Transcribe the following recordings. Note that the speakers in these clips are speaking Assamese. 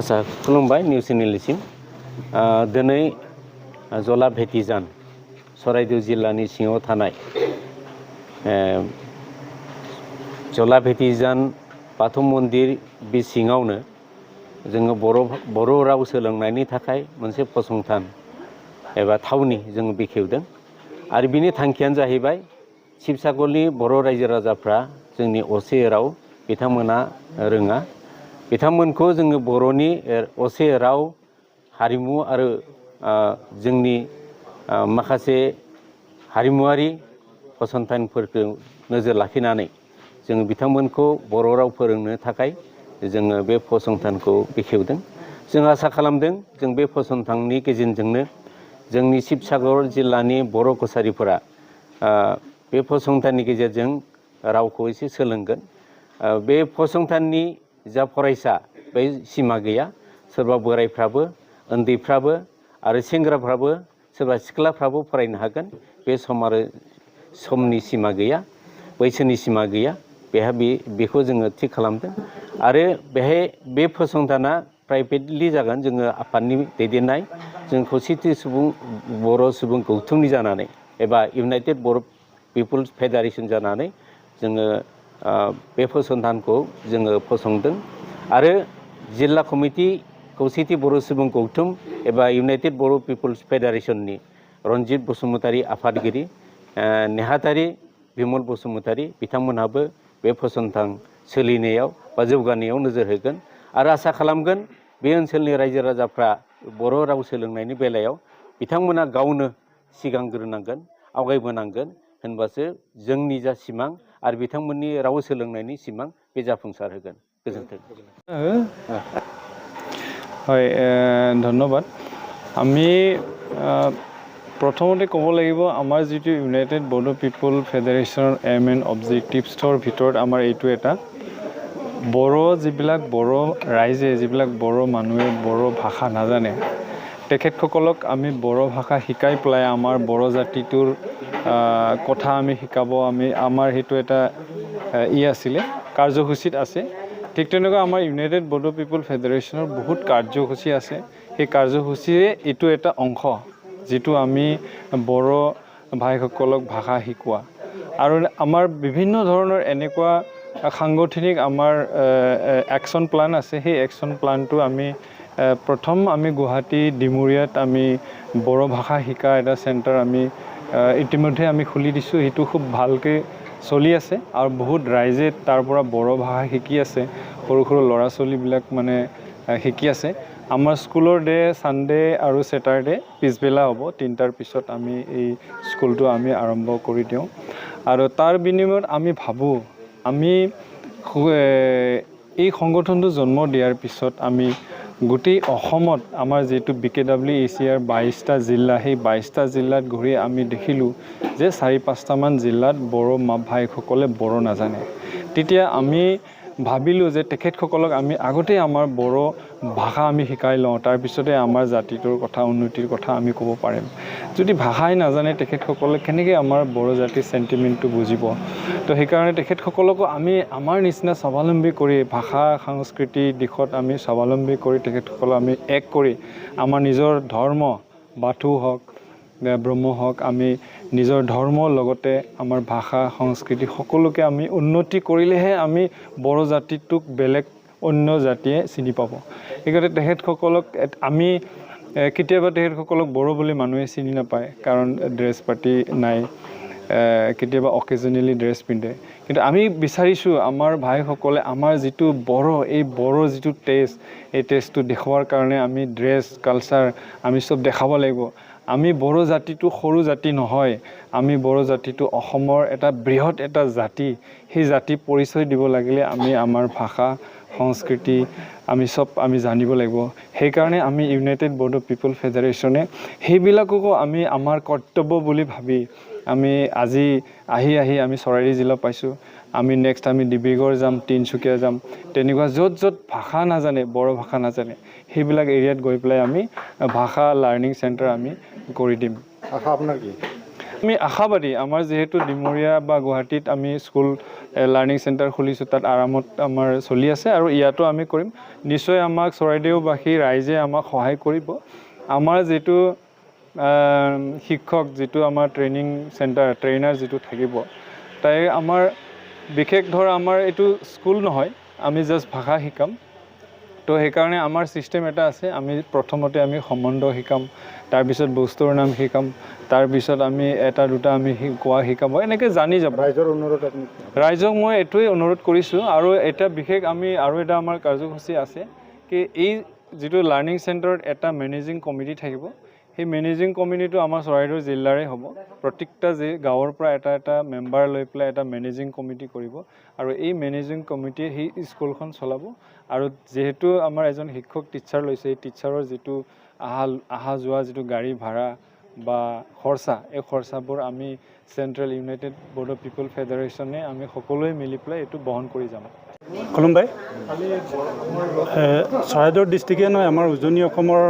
खुलुमबाय निउस चेनेलसिम दिनै जला भेटिजान चराइदेव जिल्लानि सिङाव थानाय जला भेटिजान बाथौ मन्दिर बे सिङावनो जोङो बर' राव सोलोंनायनि थाखाय मोनसे फसंथान एबा थावनि जों बेखेवदों आरो बिनि थांखियानो जाहैबाय शिबसागरनि बर' रायजो राजाफ्रा जोंनि असे राव बिथांमोना रोङा बिथांमोनखौ जोङो बर'नि असे राव हारिमु आरो जोंनि माखासे हारिमुआरि फसंथानफोरखौ नोजोर लाखिनानै जों बिथांमोनखौ बर' राव फोरोंनो थाखाय जोङो बे फसंथानखौ बेखेवदों जों आसा खालामदों जों बे फसंथाननि गेजेरजोंनो जोंनि शिबसागर जिल्लानि बर' कसारिफोरा बे फसंथाननि गेजेरजों रावखौ एसे सोलोंगोन बे फसंथाननि जा फरायसा बे सिमा गैया सोरबा बोराइफ्राबो उन्दैफ्राबो आरो सेंग्राफ्राबो सोरबा सिख्लाफ्राबो फरायनो हागोन बे सम आरो समनि सिमा गैया बैसोनि सिमा गैया बेखौ जोङो थि खालामदों आरो बेहाय बे फसंथाना प्राइभेटलि जागोन जोङो आफादनि दैदेननाय जों खौसेथि बर' सुबुं गौथुमनि जानानै एबा इउनाइटेड बर' पिपुल्स फेडारेसन जानानै जोङो बे फसंथानखौ जोङो फसंदों आरो जिल्ला कमिटि खौसेथि बर' सुबुं गौथुम एबा इउनाइटेड बर' पिपुल्स फेडारेसननि रनजित बसुमतारी आफादगिरि नेहाथारि बिमल बसुमतारी बिथांमोनहाबो बे फसंथान सोलिनायाव बा जौगानायाव नोजोर होगोन आरो आसा खालामगोन बे ओनसोलनि रायजो राजाफ्रा बर' राव सोलोंनायनि बेलायाव बिथांमोना गावनो सिगांग्रोनांगोन आवगायबोनांगोन होनबासो जोंनि जा सिमां आरो बिथांमोननि राव सोलोंनायनि सिमां बे जाफुंसार होगोन गोजोन्थों হয় ধন্যবাদ আমি প্ৰথমতে ক'ব লাগিব আমাৰ যিটো ইউনাইটেড বড়ো পিপল ফেডাৰেশ্যনৰ এম এণ্ড অবজেক্টিভছৰ ভিতৰত আমাৰ এইটো এটা বড়ো যিবিলাক বড়ো ৰাইজে যিবিলাক বড়ো মানুহে বড়ো ভাষা নাজানে তেখেতসকলক আমি বড়ো ভাষা শিকাই পেলাই আমাৰ বড়ো জাতিটোৰ কথা আমি শিকাব আমাৰ সেইটো এটা আছিলে কাৰ্যসূচীত আছে ঠিক তেনেকৈ আমাৰ ইউনাইটেড বড়ো পিপল ফেডাৰেশ্যনৰ বহুত কাৰ্যসূচী আছে সেই কাৰ্যসূচীৰে এইটো এটা অংশ যিটো আমি বড়ো ভাইসকলক ভাষা শিকোৱা আৰু আমাৰ বিভিন্ন ধৰণৰ এনেকুৱা সাংগঠনিক আমাৰ একশ্যন প্লান আছে সেই একশ্যন প্লানটো আমি প্ৰথম আমি গুৱাহাটী ডিমুৰিয়াত আমি বড়ো ভাষা শিকা এটা চেণ্টাৰ আমি ইতিমধ্যে আমি খুলি দিছোঁ সেইটো খুব ভালকৈ চলি আছে আৰু বহুত ৰাইজে তাৰ পৰা বড়ো ভাষা শিকি আছে সৰু সৰু ল'ৰা ছোৱালীবিলাক মানে শিকি আছে আমাৰ স্কুলৰ ডে ছানডে আৰু ছেটাৰডে পিছবেলা হ'ব 3টাৰ পিছত আমি এই স্কুলটো আমি আৰম্ভ কৰি দিওঁ আৰু তাৰ বিনিময়ত আমি ভাবোঁ আমি এই সংগঠনটো জন্ম দিয়াৰ পিছত আমি গোটেই অসমত আমাৰ যিটো BKWACR 22টা জিলা সেই 22টা জিলাত ঘূৰি আমি দেখিলোঁ যে 4-5টামান জিলাত বড়ো ভাইসকলে বড়ো নাজানে তেতিয়া আমি ভাবিলোঁ যে তেখেতসকলক আমি আগতেই আমাৰ বড়ো ভাষা আমি শিকাই লওঁ তাৰপিছতে আমাৰ জাতিটোৰ কথা উন্নতিৰ কথা আমি ক'ব পাৰিম যদি ভাষাই নাজানে তেখেতসকলে কেনেকৈ আমাৰ বড়ো জাতিৰ চেণ্টিমেণ্টটো বুজিব তো সেইকাৰণে তেখেতসকলকো আমি আমাৰ নিচিনা স্বাৱলম্বী কৰি ভাষা সংস্কৃতি দিশত আমি স্বাৱলম্বী কৰি তেখেতসকলক আমি এক কৰি আমাৰ নিজৰ ধৰ্ম বাথৌ হওক ব্ৰহ্ম হওক আমি নিজৰ ধৰ্মৰ লগতে আমাৰ ভাষা সংস্কৃতি সকলোকে আমি উন্নতি কৰিলেহে আমি বড়ো জাতিটোক বেলেগ অন্য জাতিয়ে চিনি পাব সেইকাৰণে তেখেতসকলক আমি কেতিয়াবা তেখেতসকলক বড়ো বুলি মানুহে চিনি নাপায় কাৰণ ড্ৰেছ পাতি নাই কেতিয়াবা অকেজনেলি ড্ৰেছ পিন্ধে কিন্তু আমি বিচাৰিছোঁ আমাৰ ভাইসকলে আমাৰ যিটো বড়ো এই বড়ো যিটো টেষ্ট এই টেষ্টটো দেখুৱাৰ কাৰণে আমি ড্ৰেছ কালচাৰ আমি চব দেখাব লাগিব আমি বড়ো জাতিটো সৰু জাতি নহয় আমি বড়ো জাতিটো অসমৰ এটা বৃহৎ এটা জাতি সেই জাতি পৰিচয় দিব লাগিলে আমি আমাৰ ভাষা সংস্কৃতি আমি জানিব লাগিব সেইকাৰণে আমি ইউনাইটেড বড়ো পিপল ফেডাৰেশ্যনে সেইবিলাককো আমি আমাৰ কৰ্তব্য বুলি ভাবি আমি আজি আহি আমি চৰাইদেউ জিলা পাইছোঁ আমি নেক্সট আমি ডিব্ৰুগড় যাম তিনিচুকীয়া যাম তেনেকুৱা য'ত ভাষা নাজানে বড়ো ভাষা নাজানে সেইবিলাক এৰিয়াত গৈ পেলাই আমি ভাষা লাৰ্ণিং চেণ্টাৰ আমি কৰি দিম আশা আপোনাৰ কি আমি আশাবাদী আমাৰ যেহেতু ডিমৰীয়া বা গুৱাহাটীত আমি স্কুল লাৰ্ণিং চেণ্টাৰ খুলিছোঁ তাত আৰামত আমাৰ চলি আছে আৰু ইয়াতো আমি কৰিম নিশ্চয় আমাক চৰাইদেউবাসী ৰাইজে আমাক সহায় কৰিব আমাৰ যিটো শিক্ষক যিটো আমাৰ ট্ৰেইনিং চেণ্টাৰ ট্ৰেইনাৰ যিটো থাকিব তাই আমাৰ বিশেষ ধৰ আমাৰ এইটো স্কুল নহয় আমি জাষ্ট ভাষা শিকাম তো সেইকাৰণে আমাৰ ছিষ্টেম এটা আছে আমি প্ৰথমতে আমি সম্বন্ধ শিকাম তাৰপিছত বস্তুৰ নাম শিকাম তাৰপিছত আমি এটা দুটা আমি কোৱা শিকাব এনেকৈ জানি যাব ৰাইজক মই এইটোৱেই অনুৰোধ কৰিছোঁ আৰু এটা বিশেষ আমি আৰু এটা আমাৰ কাৰ্যসূচী আছে কি এই যিটো লাৰ্ণিং চেণ্টাৰত এটা মেনেজিং কমিটি থাকিব সেই মেনেজিং কমিটিটো আমাৰ চৰাইদেউ জিলাৰে হ'ব প্ৰত্যেকটা গাঁৱৰ পৰা এটা এটা মেম্বাৰ লৈ পেলাই এটা মেনেজিং কমিটি কৰিব আৰু এই মেনেজিং কমিটিয়ে সেই স্কুলখন চলাব আৰু যেহেতু আমাৰ এজন শিক্ষক টিচাৰ লৈছে এই টিচাৰৰ যিটো অহা যোৱা যিটো গাড়ী ভাড়া বা খৰচা এই খৰচাবোৰ আমি চেণ্ট্ৰেল ইউনাইটেড বৰ্ড অফ পিপল ফেডাৰেশ্যনে আমি সকলোৱে মিলি পেলাই এইটো বহন কৰি যাম খুলুমবাই চৰাইদেউ ডিষ্ট্ৰিক্টে নহয় আমাৰ উজনি অসমৰ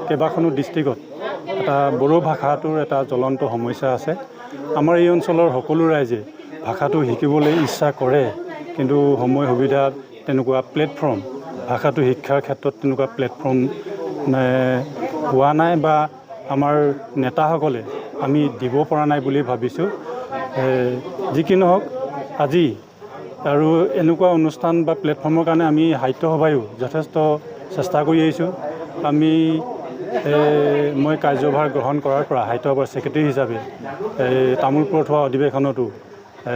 কেইবাখনো ডিষ্ট্ৰিক্টত এটা বড়ো ভাষাটোৰ এটা জ্বলন্ত সমস্যা আছে আমাৰ এই অঞ্চলৰ সকলো ৰাইজে ভাষাটো শিকিবলৈ ইচ্ছা কৰে কিন্তু সময় সুবিধা তেনেকুৱা প্লেটফৰ্ম ভাষাটো শিক্ষাৰ ক্ষেত্ৰত তেনেকুৱা প্লেটফৰ্ম হোৱা নাই বা আমাৰ নেতাসকলে আমি দিব পৰা নাই বুলি ভাবিছোঁ যি কি নহওক আজি আৰু এনেকুৱা অনুষ্ঠান বা প্লেটফৰ্মৰ কাৰণে আমি সাহিত্য সভায়ো যথেষ্ট চেষ্টা কৰি আহিছোঁ আমি মই কাৰ্যভাৰ গ্ৰহণ কৰাৰ পৰা সাহিত্য সভাৰ ছেক্ৰেটাৰী হিচাপে তামোলপুৰত হোৱা অধিৱেশনতো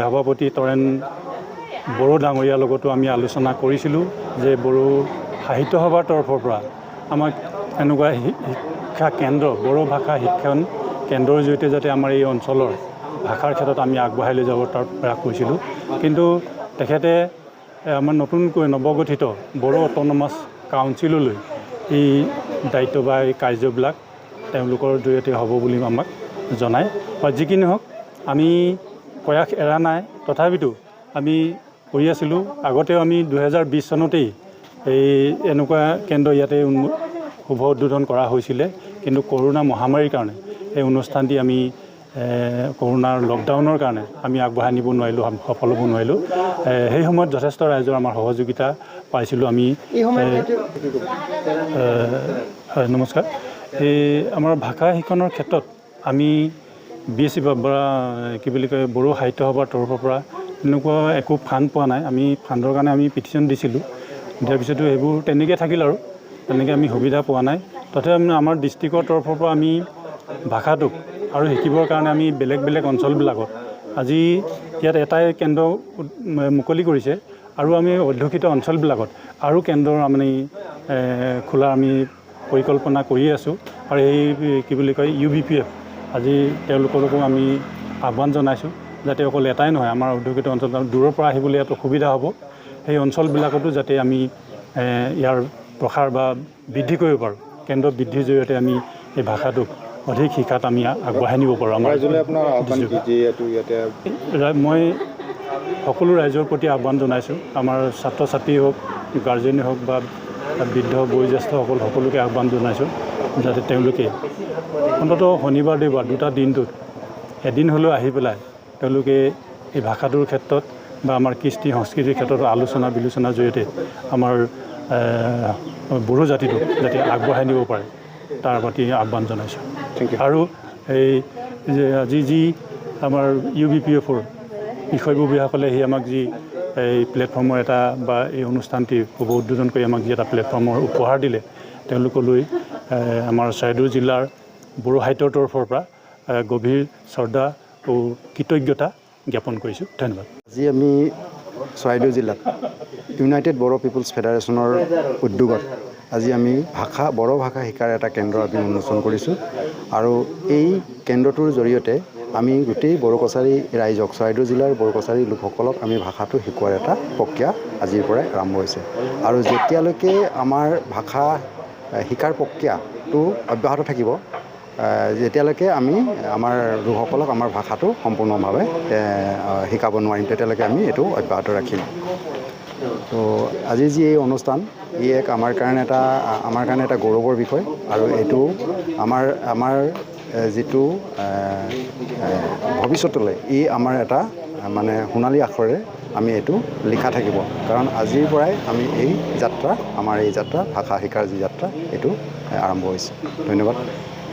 সভাপতি তৰেণ বড়ো ডাঙৰীয়াৰ লগতো আমি আলোচনা কৰিছিলোঁ যে বড়ো সাহিত্য সভাৰ তৰফৰ পৰা আমাক এনেকুৱা শিক্ষা কেন্দ্ৰ বড়ো ভাষা শিক্ষণ কেন্দ্ৰৰ জৰিয়তে যাতে আমাৰ এই অঞ্চলৰ ভাষাৰ ক্ষেত্ৰত আমি আগবঢ়াই লৈ যাব তাৰ প্ৰয়াস কৰিছিলোঁ কিন্তু তেখেতে আমাৰ নতুনকৈ নৱগঠিত বড়ো অট'নমাছ কাউন্সিললৈ এই দায়িত্ব বা এই কাৰ্যবিলাক তেওঁলোকৰ জৰিয়তে হ'ব বুলি আমাক জনায় বা যি কি নহওক আমি প্ৰয়াস এৰা নাই তথাপিতো আমি কৰি আছিলোঁ আগতেও আমি 2020 চনতেই এই এনেকুৱা কেন্দ্ৰ ইয়াতে শুভ উদ্বোধন কৰা হৈছিলে কিন্তু কৰোণা মহামাৰীৰ কাৰণে এই অনুষ্ঠানটি আমি কৰোণাৰ লকডাউনৰ কাৰণে আমি আগবঢ়াই নিব নোৱাৰিলোঁ সফল হ'ব নোৱাৰিলোঁ সেই সময়ত যথেষ্ট ৰাইজৰ আমাৰ সহযোগিতা পাইছিলোঁ আমি হয় নমস্কাৰ এই আমাৰ ভাষা শিক্ষণৰ ক্ষেত্ৰত আমি BSc বা কি বুলি কয় বড়ো সাহিত্য সভাৰ তৰফৰ পৰা এনেকুৱা একো ফাণ্ড পোৱা নাই আমি ফাণ্ডৰ কাৰণে আমি পিটিশ্যন দিছিলোঁ দিয়াৰ পিছতো সেইবোৰ তেনেকৈ থাকিল আৰু তেনেকৈ আমি সুবিধা পোৱা নাই তথাপি আমাৰ ডিষ্ট্ৰিক্টৰ তৰফৰ পৰা আমি ভাষাটোক আৰু শিকিবৰ কাৰণে আমি বেলেগ বেলেগ অঞ্চলবিলাকত আজি ইয়াত এটাই কেন্দ্ৰ মুকলি কৰিছে আৰু আমি অধ্যুষিত অঞ্চলবিলাকত আৰু কেন্দ্ৰৰ আমি খোলা আমি পৰিকল্পনা কৰি আছোঁ আৰু এই কি বুলি কয় UBPF আজি তেওঁলোককো আমি আহ্বান জনাইছোঁ যাতে অকল এটাই নহয় আমাৰ অধ্যুষিত অঞ্চল দূৰৰ পৰা আহিবলৈ ইয়াত অসুবিধা হ'ব সেই অঞ্চলবিলাকতো যাতে আমি ইয়াৰ প্ৰসাৰ বা বৃদ্ধি কৰিব পাৰোঁ কেন্দ্ৰ বৃদ্ধিৰ জৰিয়তে আমি এই ভাষাটোক অধিক শিক্ষাত আমি আগবঢ়াই নিব পাৰোঁ আমাৰ মই সকলো ৰাইজৰ প্ৰতি আহ্বান জনাইছোঁ আমাৰ ছাত্ৰ ছাত্ৰী হওক গাৰ্জেনেই হওক বা বৃদ্ধ বয়োজ্যেষ্ঠসকল সকলোকে আহ্বান জনাইছোঁ যাতে তেওঁলোকে অন্ততঃ শনিবাৰ দেওবাৰ দুটা দিনটোত এদিন হ'লেও আহি পেলাই তেওঁলোকে এই ভাষাটোৰ ক্ষেত্ৰত বা আমাৰ কৃষ্টি সংস্কৃতিৰ ক্ষেত্ৰত আলোচনা বিলোচনাৰ জৰিয়তে আমাৰ বড়ো জাতিটোক যাতে আগবঢ়াই নিব পাৰে তাৰ প্ৰতি আহ্বান জনাইছোঁ আৰু এই যে আজি যি আমাৰ UBPFৰ বিষয়ববীয়াসকলে সেই আমাক যি এই প্লেটফৰ্মৰ এটা বা এই অনুষ্ঠানটি শুভ উদ্বোধন কৰি আমাক যি এটা প্লেটফৰ্মৰ উপহাৰ দিলে তেওঁলোকলৈ আমাৰ চৰাইদেউ জিলাৰ বড়ো সাহিত্যৰ তৰফৰ পৰা গভীৰ শ্ৰদ্ধা আৰু কৃতজ্ঞতা জ্ঞাপন কৰিছোঁ ধন্যবাদ আজি আমি চৰাইদেউ জিলাত ইউনাইটেড বড়ো পিপলছ ফেডাৰেশ্যনৰ উদ্যোগত আজি আমি বড়ো ভাষা শিকাৰ এটা কেন্দ্ৰ আমি উন্মোচন কৰিছোঁ আৰু এই কেন্দ্ৰটোৰ জৰিয়তে আমি গোটেই বড়ো কছাৰী ৰাইজক চৰাইদেউ জিলাৰ বড়ো কছাৰী লোকসকলক আমি ভাষাটো শিকোৱাৰ এটা প্ৰক্ৰিয়া আজিৰ পৰাই আৰম্ভ হৈছে আৰু যেতিয়ালৈকে আমাৰ ভাষা শিকাৰ প্ৰক্ৰিয়াটো অব্যাহত থাকিব যেতিয়ালৈকে আমি আমাৰ লোকসকলক আমাৰ ভাষাটো সম্পূৰ্ণভাৱে শিকাব নোৱাৰিম তেতিয়ালৈকে আমি এইটো অব্যাহত ৰাখিম তো আজি যি এই অনুষ্ঠান ই এক আমাৰ কাৰণে এটা গৌৰৱৰ বিষয় আৰু এইটো আমাৰ যিটো ভৱিষ্যতলৈ ই আমাৰ এটা মানে সোণালী আখৰেৰে আমি এইটো লিখা থাকিব কাৰণ আজিৰ পৰাই আমি এই যাত্ৰা আমাৰ এই যাত্ৰা ভাষা শিকাৰ যি যাত্ৰা এইটো আৰম্ভ হৈছে ধন্যবাদ